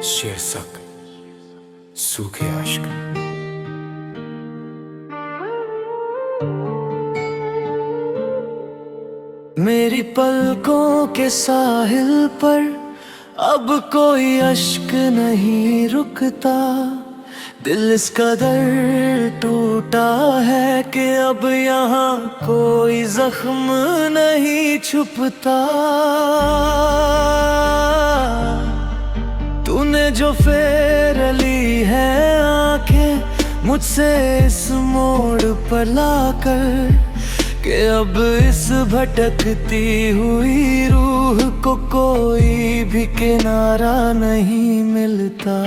शीर्षक सूखे आशिक। मेरी पलकों के साहिल पर अब कोई अश्क नहीं रुकता। दिल इस कदर टूटा है कि अब यहाँ कोई जख्म नहीं छुपता। तूने जो फेर ली है आंखें मुझसे इस मोड़ पर लाकर, कि अब इस भटकती हुई रूह को कोई भी किनारा नहीं मिलता।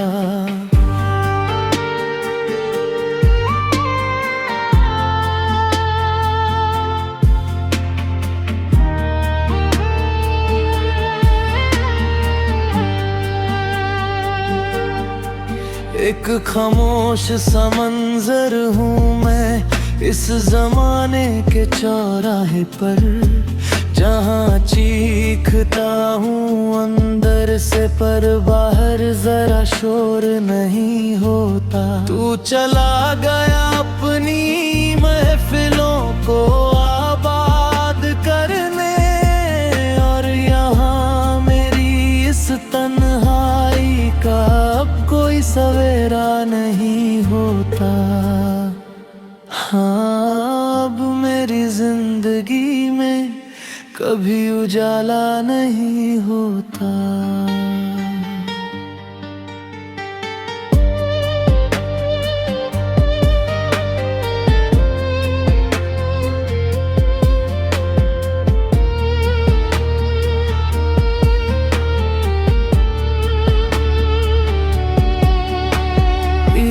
एक खामोश सा मंजर हूँ मैं इस जमाने के चौराहे पर, जहाँ चीखता हूँ अंदर से पर बाहर जरा शोर नहीं होता। तू चला गया अपनी महफिलों को आबाद करने, और यहाँ मेरी इस तन्हाई का अब कोई सवेरा नहीं होता। हाँ, अब मेरी जिंदगी में कभी उजाला नहीं होता।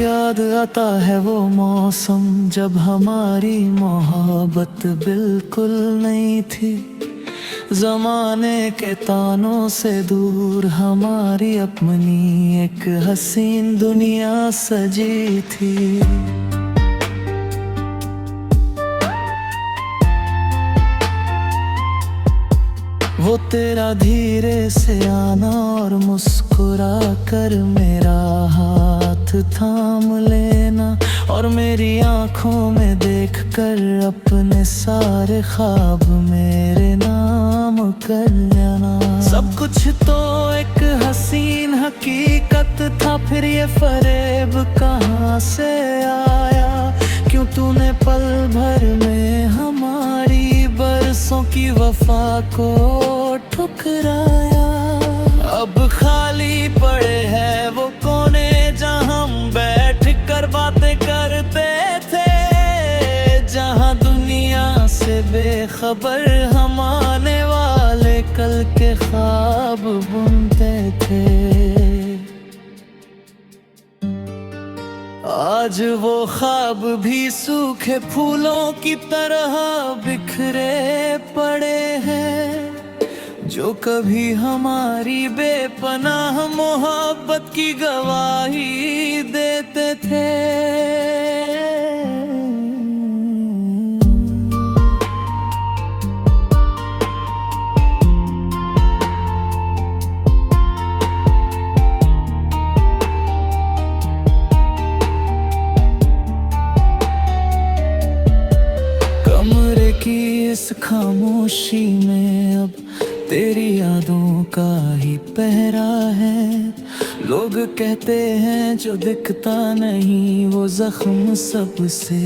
याद आता है वो मौसम जब हमारी मोहब्बत बिल्कुल नहीं थी। जमाने के तानों से दूर हमारी अपनी एक हसीन दुनिया सजी थी। वो तेरा धीरे से आना और मुस्कुरा कर मेरा हाथ थाम लेना, और मेरी आंखों में देखकर अपने सारे ख्वाब मेरे नाम कर लेना। सब कुछ तो एक हसीन हकीकत था, फिर ये फरेब कहाँ से आया? क्यों तूने पल भर में हमारी बरसों की वफा को ठुकराया? अब खाली पड़े हैं वो कोने जहाँ हम बैठ कर बातें करते थे, जहाँ दुनिया से बेखबर हम आने वाले कल के ख्वाब बुनते थे। आज वो ख्वाब भी सूखे फूलों की तरह बिखरे पड़े हैं, जो कभी हमारी बेपनाह मोहब्बत की गवाही देते थे। कमरे की इस खामोशी में अब तेरी यादों का ही पहरा है। लोग कहते हैं जो दिखता नहीं वो जख्म सबसे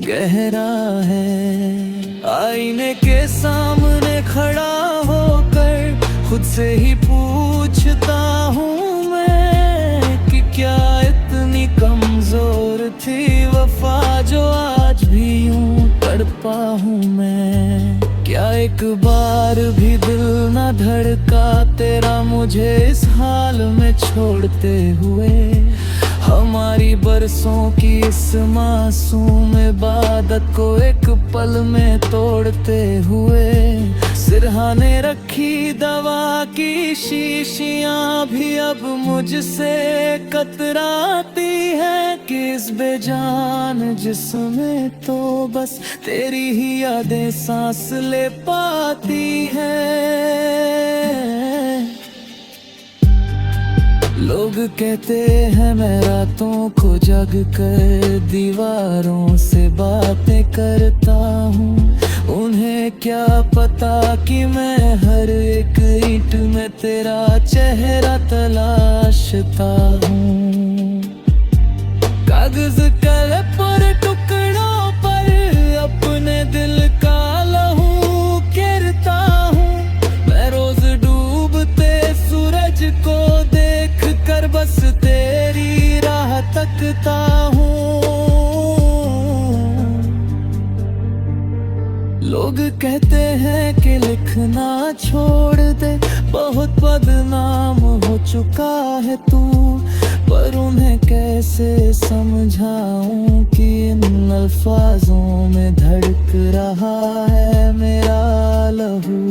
गहरा है। आईने के सामने खड़ा होकर खुद से ही पूछता हूँ मैं कि क्या इतनी कमजोर थी वफा जो आज भी यूं तड़पा हूँ मैं। क्या एक बार भी दिल न धड़का तेरा मुझे इस हाल में छोड़ते हुए? हमारी बरसों की इस मासूम इबादत को एक पल में तोड़ते हुए, सिरहाने रखी दवा की शीशियां भी अब मुझसे कतराती हैं कि इस बेजान जिस्म तो बस तेरी ही यादें सांस ले पाती हैं। लोग कहते हैं मैं रातों को जग कर दीवारों से बातें करता हूँ। उन्हें क्या पता कि मैं हर एक ईंट में तेरा चेहरा तलाशता हूँ। कागज कल पर टुकड़ों पर अपने दिल का लहू गिरता हूँ। मैं रोज डूबते सूरज को देख कर बस तेरी राह तकता हूँ। लोग कहते हैं कि लिखना छोड़ दे, बहुत बदनाम हो चुका है तू। पर उन्हें कैसे समझाऊं कि इन अल्फाजों में धड़क रहा है मेरा लहू।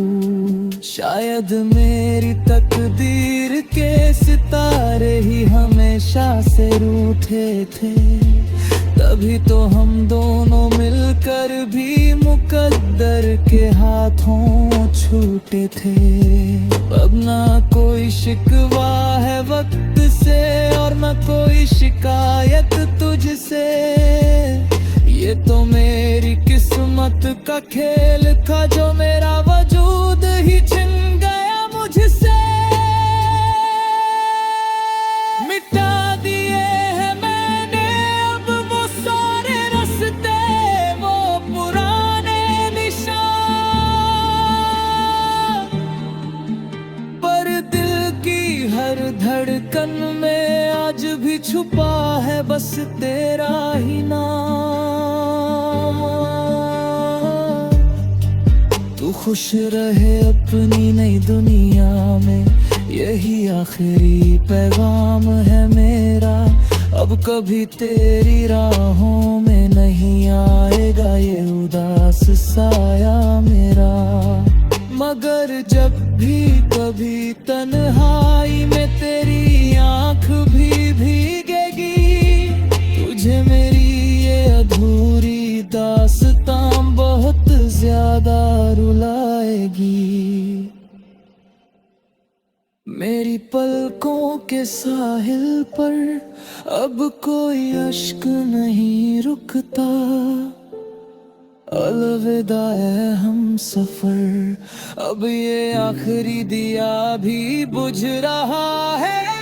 शायद मेरी तकदीर के सितारे ही हमेशा से रूठे थे, तभी तो हम दोनों मिलकर भी मुकद्दर के हाथों छूटे थे। अब ना कोई शिकवा है वक्त से और ना कोई शिकायत तुझसे। ये तो मेरी किस्मत का खेल था जो मेरा वजूद ही छिन गया मुझसे। मिटा दिए हैं मैंने अब वो सारे रास्ते, वो पुराने निशान, पर दिल की हर धड़कन में आज भी छुपा है बस तेरा ही नाम। तू खुश रहे अपनी नई दुनिया में, यही आखिरी पैगाम है मेरा। अब कभी तेरी राहों में नहीं आएगा ये उदास साया मेरा। मगर जब भी कभी तन्हाई में तेरी आंख भी भीगेगी, तुझे मेरी ये अधूरी दास्तां बहुत ज्यादा रुलाएगी। मेरी पलकों के साहिल पर अब कोई अश्क नहीं रुकता। अलविदा है हम सफर, अब ये आखिरी दिया भी बुझ रहा है।